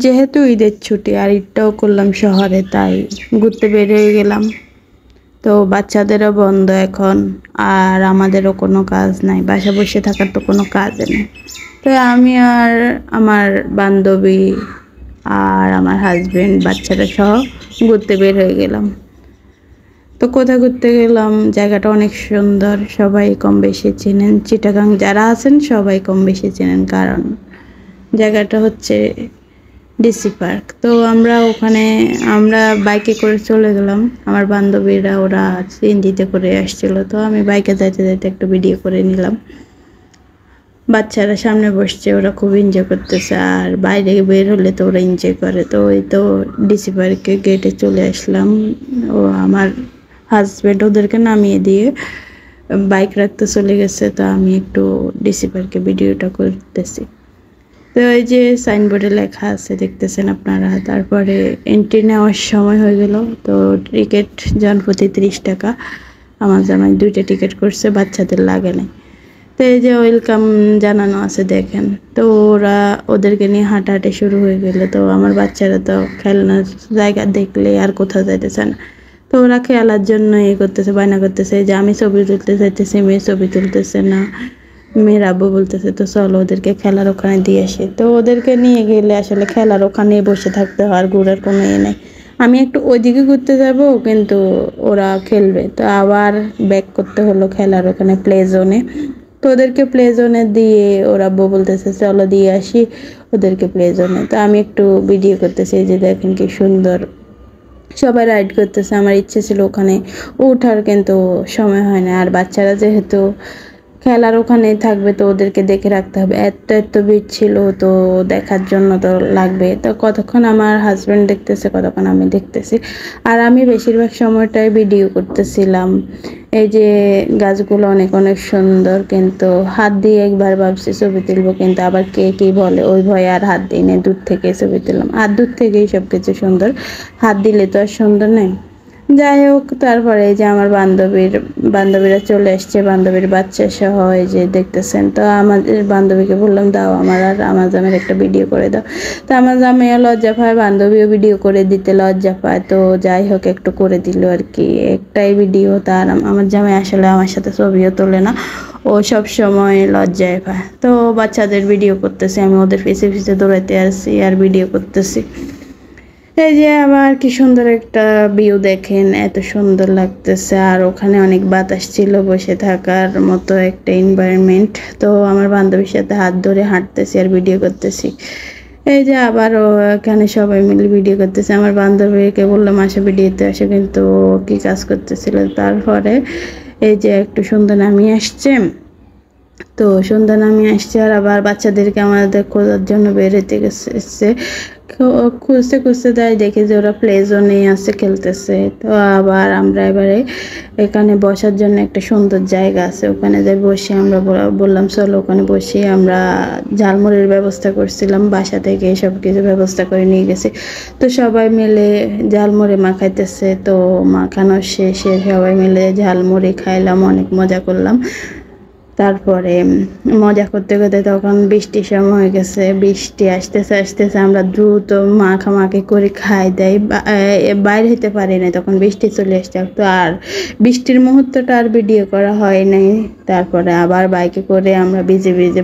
যেহেতু ঈদের ছুটি আর ঈদটাও করলাম শহরে, তাই ঘুরতে বের হয়ে গেলাম। তো বাচ্চাদেরও বন্ধ এখন, আর আমাদেরও কোনো কাজ নাই, বাসা বসে থাকার তো কোনো কাজ নেই। তো আমি আর আমার বান্ধবী আর আমার হাজবেন্ড বাচ্চারা সহ ঘুরতে বের হয়ে গেলাম। তো কোথায় ঘুরতে গেলাম, জায়গাটা অনেক সুন্দর, সবাই কম বেশি চেনেন, চিটাগাং যারা আছেন সবাই কম বেশি চেনেন, কারণ জায়গাটা হচ্ছে ডিসি পার্ক। তো আমরা বাইকে করে চলে গেলাম। আমার বান্ধবীরা ওরা সিএনজিতে করে আসছিল, তো আমি বাইকে যাইতে যাইতে একটু ভিডিও করে নিলাম। বাচ্চারা সামনে বসছে, ওরা খুব এনজয় করতেছে, আর বাইরে বের হলে তো ওরা এনজয় করে। তো এই তো ডিসি পার্কে গেটে চলে আসলাম। ও আমার হাজব্যান্ড ওদেরকে নামিয়ে দিয়ে বাইক রাখতে চলে গেছে, তো আমি একটু ডিসি পার্কে ভিডিওটা করতেছি। তো এই যে সাইনবোর্ডে লেখা আছে দেখতেছেন আপনারা। তারপরে এন্ট্রি নেওয়ার সময় হয়ে গেল। তো টিকিট জনপ্রতি 30 টাকা। আমার জামাই 2টা টিকিট করছে, বাচ্চাদের লাগে নাই। তো এই যে ওয়েলকাম জানানো আছে দেখেন। তো ওদেরকে নিয়ে হাঁটাহাঁটি শুরু হয়ে গেল। তো আমার বাচ্চারা তো খেলনার জায়গা দেখলে আর কোথাও যাইতেছে না। তো ওরা খেলার জন্য করতেছে, বায়না করতেছে যে আমি ছবি তুলতে চাইতেছি, মেয়ে ছবি তুলতেছে না। মেয়ের আব্বু বলতেছে তো চলো ওদেরকে খেলার ওখানে দিয়ে আসি। তো ওদেরকে নিয়ে গেলে আসলে খেলার ওখানে বসে থাকতে হয়, আর ঘোরার কোনো নেই। আমি একটু ওইদিকে ঘুরতে যাব, কিন্তু ওরা খেলবে, তো আবার ব্যাক করতে হলো খেলার ওখানে প্লে জোনে। তো ওদেরকে প্লে জোনে দিয়ে ওরা আব্বু বলতেছে চলো দিয়ে আসি ওদেরকে প্লে জোনে। তো আমি একটু ভিডিও করতেছি, যে দেখেন কি সুন্দর সবাই রাইড করতেছে। আমার ইচ্ছে ছিল ওখানে ওঠার, কিন্তু সময় হয় না। আর বাচ্চারা যেহেতু খেলার ওখানে থাকবে, তো ওদেরকে দেখে রাখতে হবে। এত ভিড় ছিল, তো দেখার জন্য তো লাগবে। তো কতক্ষণ আমার হাজব্যান্ড দেখতেছে, কতক্ষণ আমি দেখতেছি। আর আমি বেশিরভাগ সময়টাই ভিডিও করতেছিলাম। এই যে গাছগুলো অনেক অনেক সুন্দর, কিন্তু হাত দিয়ে একবার ভাবছি ছবি তুলবো, কিন্তু আবার কে কী বলে ওই ভয়ে আর হাত দিই না, দূর থেকে ছবি তুললাম। আর দূর থেকেই সব কিছু সুন্দর, হাত দিলে তো আর সুন্দর নেই। যাই হোক, তারপরে এই যে আমার বান্ধবীরা চলে আসছে, বান্ধবীর বাচ্চা সহ। এই যে দেখতেছেন। তো আমাদের বান্ধবীকে বললাম দাও আমার আর আমার জামের একটা ভিডিও করে দাও। তো আমার জামাইও লজ্জা পায়, বান্ধবীও ভিডিও করে দিতে লজ্জা পায়। তো যাই হোক একটু করে দিল আর কি, একটাই ভিডিও। তার আমার জামাই আসলে আমার সাথে ছবিও তোলে না, ও সব সময় লজ্জায় পায়। তো বাচ্চাদের ভিডিও করতেছি, আমি ওদের পিছে পিছে দৌড়াইতে আসছি আর ভিডিও করতেছি। এই যে আবার কি সুন্দর একটা ভিউ দেখেন, এত সুন্দর লাগতেছে। আর ওখানে অনেক বাতাস ছিল, বসে থাকার মতো একটা এনভায়রনমেন্ট। তো আমার বান্ধবীর সাথে হাত ধরে হাঁটতেছি আর ভিডিও করতেছি। এই যে আবারও এখানে সবাই মিলে ভিডিও করতেছে। আমার বান্ধবীকে বললাম আসো ভিডিওতে আসো, কিন্তু কি কাজ করতেছিল। তারপরে এই যে একটু সুন্দর নামিয়ে আসছে। তো সন্ধ্যা নামিয়ে আসছে, আর আবার বাচ্চাদেরকে আমাদের খোঁজার জন্য বের হতে গেছে। খুঁজতে খুঁজতে তাই দেখি যে ওরা প্লে জোনে আছে, খেলতেছে। তো আবার আমরা এবারে এখানে বসার জন্য একটা সুন্দর জায়গা আছে, ওখানে যাই বসে আমরা বললাম চলো ওখানে বসে। আমরা ঝালমুড়ির ব্যবস্থা করছিলাম, বাসা থেকে সব কিছু ব্যবস্থা করে নিয়ে গেছি। তো সবাই মিলে ঝালমুড়ি মাখাইতেছে। তো মাখানো শেষে সবাই মিলে ঝালমুড়ি খাইলাম, অনেক মজা করলাম। তারপরে মজা করতে করতে তখন বৃষ্টির সময় হয়ে গেছে, বৃষ্টি আসতেছে আসতেছে, আমরা দ্রুত মাখামাখি করে খাই দেয়, বাইরে হতে পারি না, তখন বৃষ্টি চলে আসছে। তো আর বৃষ্টির মুহূর্তটা আর ভিডিও করা হয় নাই। তারপরে আবার বাইকে করে আমরা ভিজে ভিজে